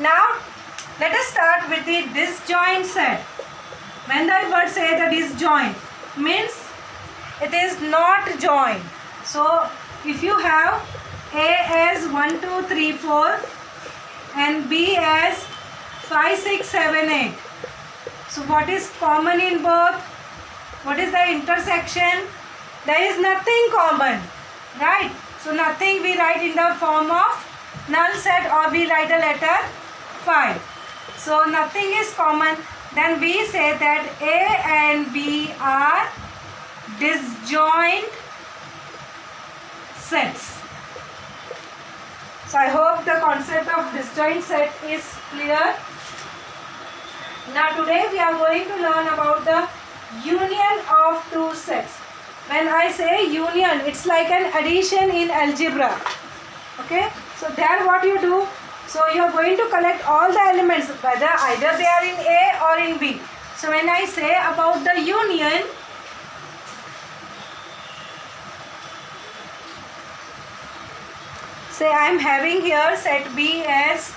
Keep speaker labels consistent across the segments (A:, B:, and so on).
A: Now let us start with the disjoint set. When the word say the disjoint means it is not joined. So if you have A as 1 2 3 4 and B as 5 6 7 8, so what is common in both? What is the intersection? There is nothing common, right? So nothing we write in the form of null set, or we write a letter 5. So nothing is common. Then we say that A and B are disjoint sets. So I hope the concept of disjoint set is clear. Now today we are going to learn about the union of two sets. When I say union, it's like an addition in algebra. Okay, so there what you do, so you are going to collect all the elements, whether either they are in A or in B. So when I say about the union, say I am having here set B as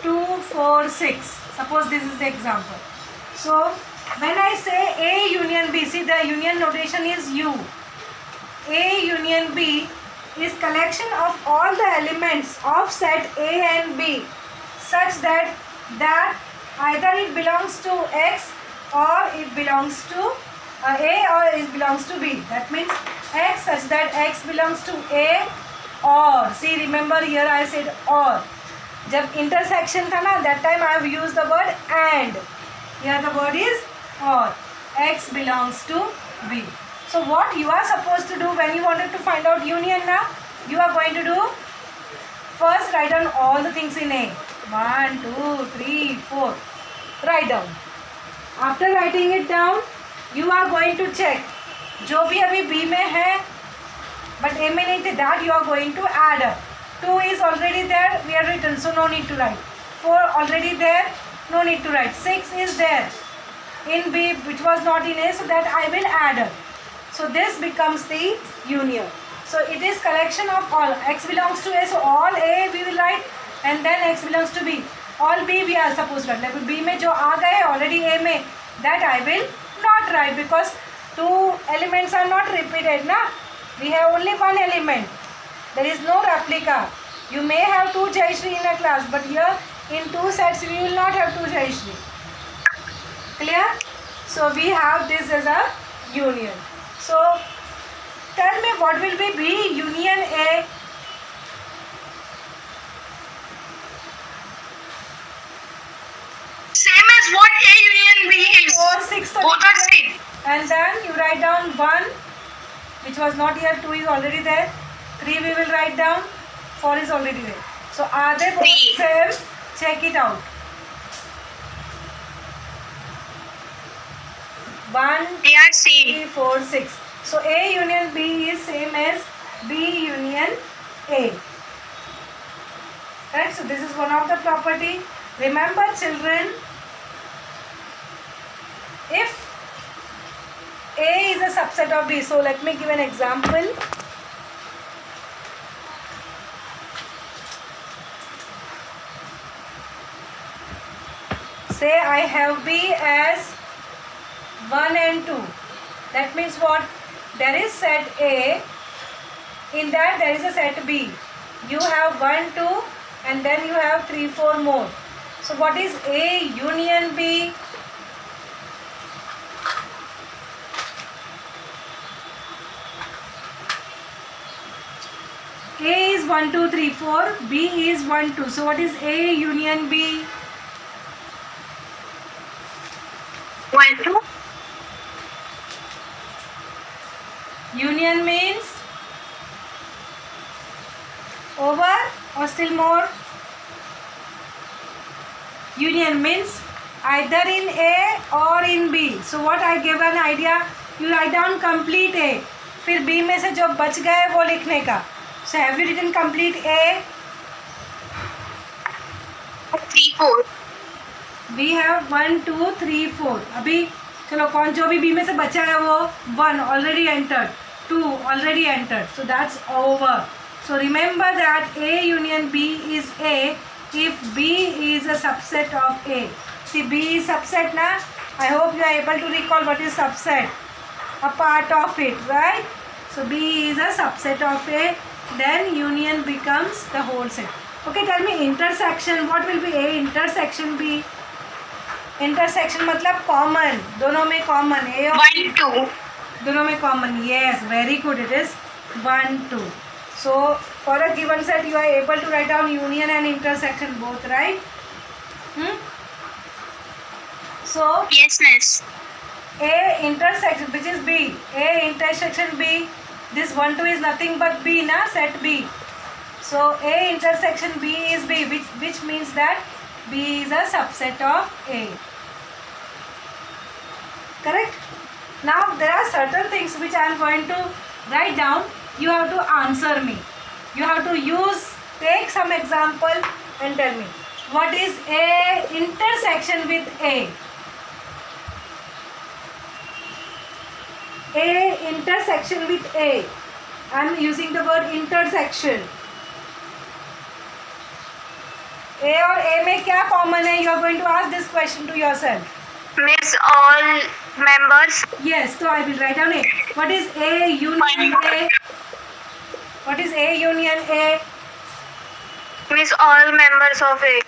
A: 2 4 6. Suppose this is the example. So when I say A union B, see the union notation is U. A union B is collection of all the elements of set A and B such that either it belongs to X or it belongs to A or it belongs to B. That means X such that X belongs to A, or see remember here I said or. जब intersection था ना, that time I have used the word and. Here the word is or. X belongs to B. So what you are supposed to do when you wanted to find out union now, you are going to do, first write down all the things in A. 1 2 3 4. Write down. After writing it down, you are going to check जो भी अभी B में है but A में नहीं थे, that you are going to add up. 2 is already there, we have written, so no need to write. 4 already there, no need to write. 6 is there in B which was not in A, so that I will add up. So this becomes the union. So it is collection of all. X belongs to A, so all A we will write, and then X belongs to B. All B we are supposed to write. Like B में जो आ गए already A में, that I will not write because two elements are not repeated ना. We have only one element. There is no replica. You may have two Jayashree in a class, but here in two sets we will not have two Jayashree. Clear? So we have this as a union. So tell me what will be B union A?
B: Same as what A union B is.
A: 4 6
B: Both are same.
A: And then you write down 1 which was not here, 2 is already there, 3 we will write down, 4 is already there. So are they both same? Check it out. 1
B: They are same.
A: 3 4 6. So A union B is same as B union A. Right? So this is one of the property. Remember children, if A is a subset of B, so let me give an example. Say I have B as 1 and 2. That means what? There is set A, in that there is a set B. You have 1 2 and then you have 3 4 more. So what is A union B? A is 1 2 3 4, B is 1 2. So what is A union B?
B: 1 2.
A: Union means over or still more? Union means either in A or in B. So what I give an idea, you write down complete A, फिर B में से जो बच गए वो लिखने का. So have you written complete A?
B: 3 4.
A: We have 1 2 3 4. अभी चलो कौन जो भी B में से बचा है वो 1 already entered, 2 already entered. So that's over. So remember that A union B is A if B is a subset of A. See, B is subset na. I hope you are able to recall what is subset. A part of it, right? So B is a subset of A. Then union becomes the whole set. Okay, tell me intersection. What will be A intersection B? Intersection मतलब common. दोनों में common. A और
B: 1, 2.
A: दोनों में common. Yes, very good. It is 1, 2. So for a given set, you are able to write down union and intersection both, right? So
B: Yes, miss.
A: A intersection, which is B. A intersection B. This 1, 2 is nothing but B, na? Set B. So A intersection B is B, which means that B is a subset of A. Correct? Now there are certain things which I am going to write down. You have to answer me. You have to take some example and tell me what is A intersection with A. A intersection with A. I am using the word intersection. A और A में क्या common है? You are going to ask this question to yourself.
B: Miss, all members.
A: Yes, so I will write down A. What is A union A? What is A union A?
B: Miss, all members of A.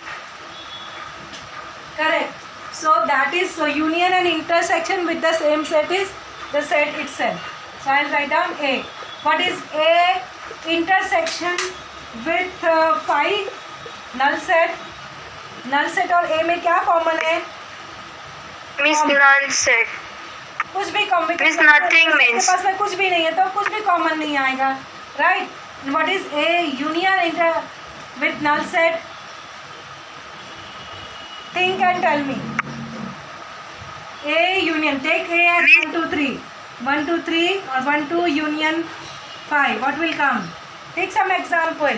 A: Correct. So that is, so union and intersection with the same set is the set itself. So I will write down A. What is A intersection with 5? Null set. Null set और A में क्या common है?
B: Miss, null set.
A: कुछ भी common.
B: Miss, nothing means.
A: पास में कुछ भी नहीं है तो कुछ भी common नहीं आएगा, right? What is A union with null set? Think and tell me. A union. Take A as 1, 2, 3. 1, 2, 3 or 1, 2 union 5. What will come? Take some example.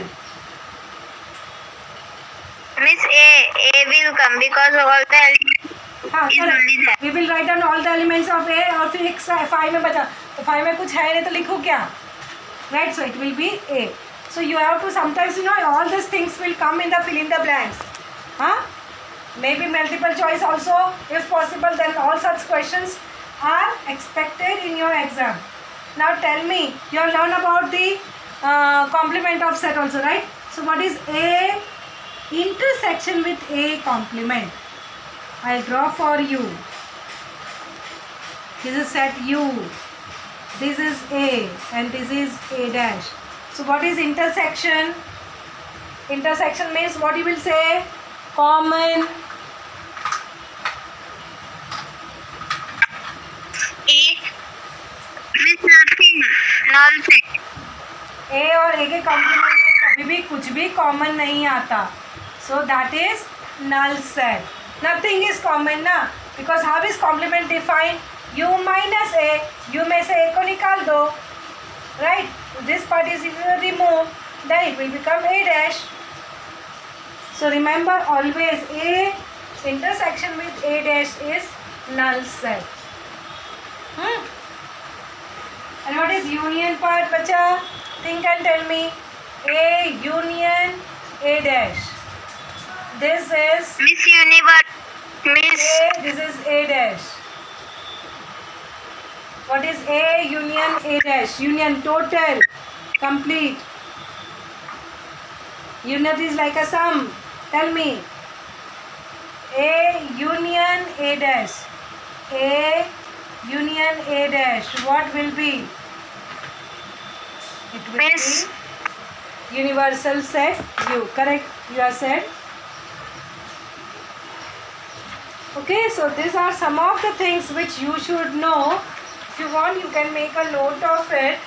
B: Miss, A will come because all the elements
A: हाँ,
B: is only there.
A: we will write down all the elements of A और फिर एक 5 में बचा तो 5 में कुछ है नहीं तो लिखो क्या, right? So it will be A. So you have to sometimes, all these things will come in the fill in the blanks, maybe multiple choice also if possible. Then all such questions are expected in your exam. Now tell me, you have learned about the complement of set also, right? So what is A intersection with A complement? I'll draw for you. This is set U. This is A and this is A dash. So what is intersection? Intersection means what you will say? Common.
B: A. Miss, nothing. Null set.
A: A और A के complement में कभी भी कुछ भी common नहीं आता. So that is null set. Nothing is common ना, because how is complement defined? U minus A. U में से A को निकाल दो, right? This part is removed, then it will become A dash. So remember always A intersection with A dash is null set. And what is union part बचा? Think and tell me. A union A dash. This is
B: Miss Universe. Miss.
A: A, this is A dash. What is A union A dash? Union total, complete. Unit is like a sum. Tell me. A union A dash. A union A dash. What will be? It will
B: Miss.
A: be universal set U. Correct? You are said. Okay, so these are some of the things which you should know. If you want, you can make a note of it.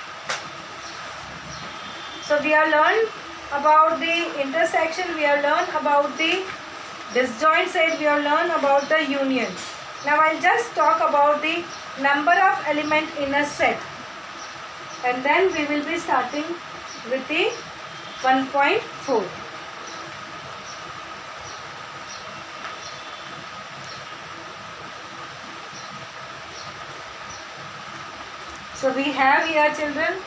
A: So we have learned about the intersection, we have learned about the disjoint set, we have learned about the union. Now I'll just talk about the number of element in a set. And then we will be starting with the 1.4. So we have here, children,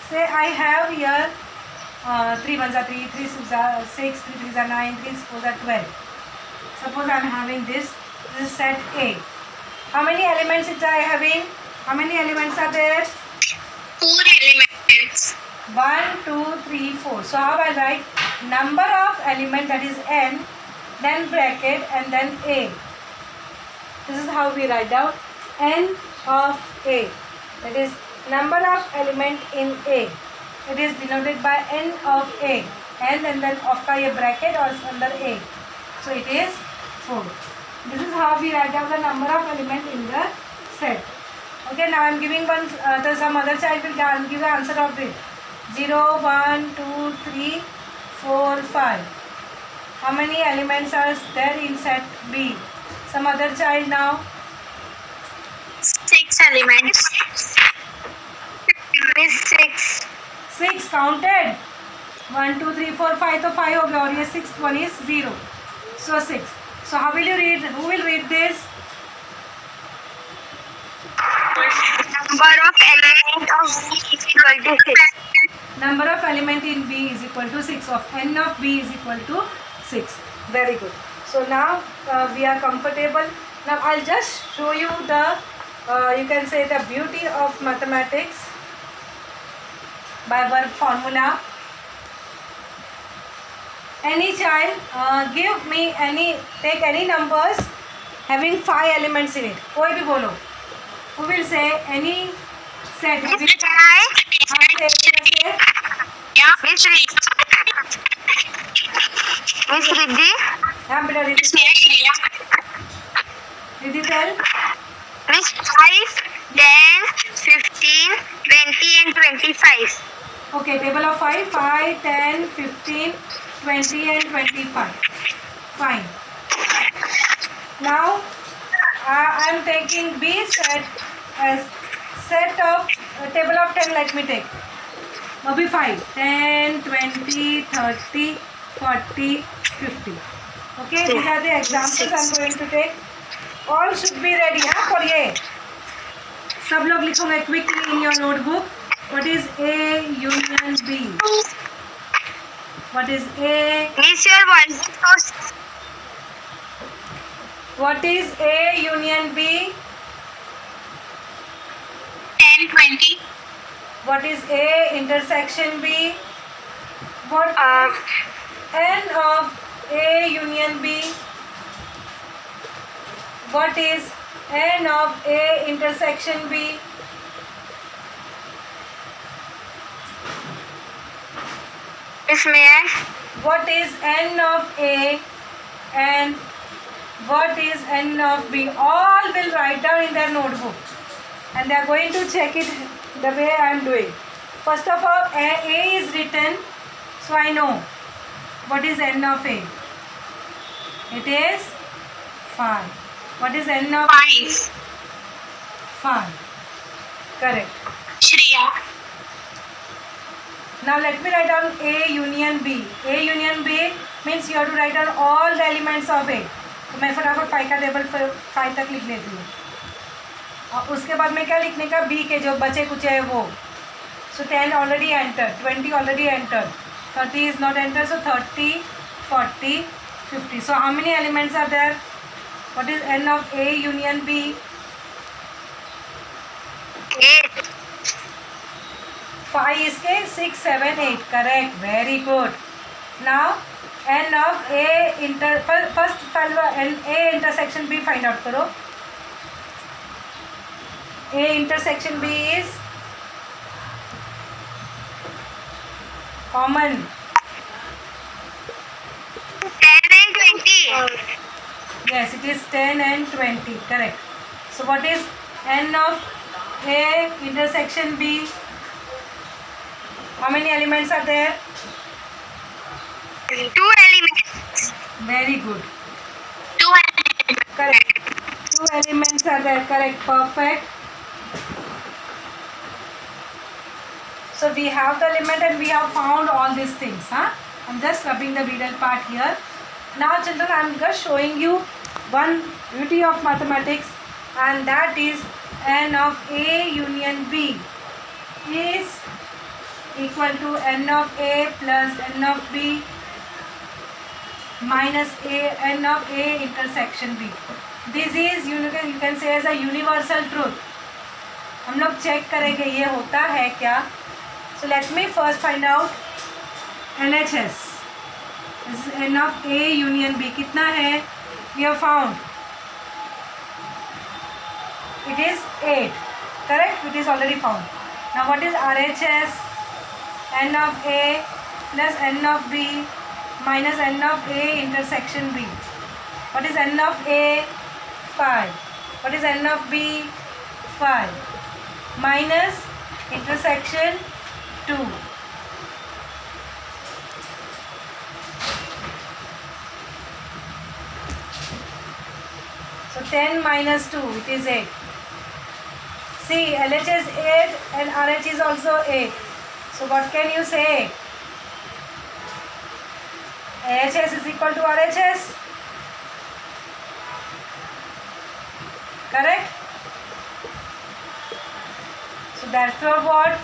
A: say I have here 3 ones are 3, 3 6 are 6, 3 3s are 9, 3 4s are 12. Suppose I am having this. This is set A. How many elements is I having? How many elements are there?
B: 4 elements.
A: 1, 2, 3, 4. So how I write? Number of element, that is n, then bracket and then A. This is how we write down n of A. That is number of element in A. It is denoted by n of A. N and then of का ये bracket और under A. So it is 4. This is how we write down the number of element in the set. Okay, now I am giving one, some other child will give the answer of it. 0, 1, 2, 3, 4, 5. How many elements are there in set B? Some other child now.
B: 6 elements. Miss 6.
A: 6 counted. 1, 2, 3, 4, 5 तो 5 हो गया और ये 6th one is 0. So 6. So how will you read? Who will read this?
B: Number of element of B is equal to 6.
A: Number of element in B is equal to 6. Of n of B is equal to 6. Very good. So now we are comfortable. Now I'll just show you the, you can say the beauty of mathematics by verb formula. Any child give me any, take any numbers having 5 elements in it. कोई भी बोलो. Who will say any set?
B: Miss Riddhi.
A: हाँ बेटा Riddhi tell.
B: Miss 5, 10, 15, 20 and 25.
A: Okay, table of 5, 5, 10, 15, 20 and 25. Fine. Now I am taking B set as set of table of 10. Let me take. Maybe 5, 10, 20, 30, 40, 50. Okay, these are the examples I am going to take. All should be ready for ये. सब लोग लिखोगे quickly in your notebook. What is A union B? What is A?
B: Miss, your voice is so.
A: What is A union B?
B: 10, 20.
A: What is A intersection B? What is N of A union B? What is N of A intersection B?
B: Miss, may I?
A: What is N of A and what is N of B? All will write down in their notebook and they are going to check it the way I am doing. First of all, A is written, so I know what is N of A. It is 5. What is N of B?
B: 5.
A: 5. Correct.
B: Shreya.
A: Now let me write down A union B. A union B means you have to write down all the elements of A. तो मैं फटाफट 5 का table 5 तक लिख लेती हूँ और उसके बाद में क्या लिखने का B के जो बचे कुछ है वो. So 10 already entered, 20 already entered, 30 is not entered, so 30, 40, 50. So how many elements are there? What is N of A union B?
B: 8.
A: 5 is 6, 7, 8. Correct. Very good. Now N of A first N A intersection B find out करो. A intersection B is common.
B: 10 and 20.
A: Yes, it is 10 and 20. Correct. So what is N of A intersection B? How many elements are there?
B: 2 elements.
A: Very good.
B: 2 elements.
A: Correct. 2 elements are there. Correct. Perfect. So we have the element and we have found all these things. I'm just rubbing the middle part here. Now children, I'm just showing you one beauty of mathematics, and that is N of A union B is equal to n of A plus n of B minus n of A intersection B. This is you can say as a universal truth. हम लोग check करेंगे ये होता है क्या. So let me first find out LHS. This is n of A union B. कितना है? We have found it is 8. Correct? It is already found. Now what is RHS? N of A plus n of B minus n of A intersection B. What is n of A? 5. What is n of B? 5. Minus intersection 2. So 10 minus 2, it is 8. See, LHS 8 and RH is also 8. So what can you say? LHS is equal to RHS. Correct? So therefore what?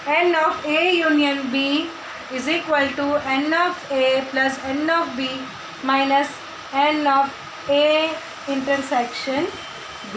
A: N of A union B is equal to n of A plus n of B minus n of A intersection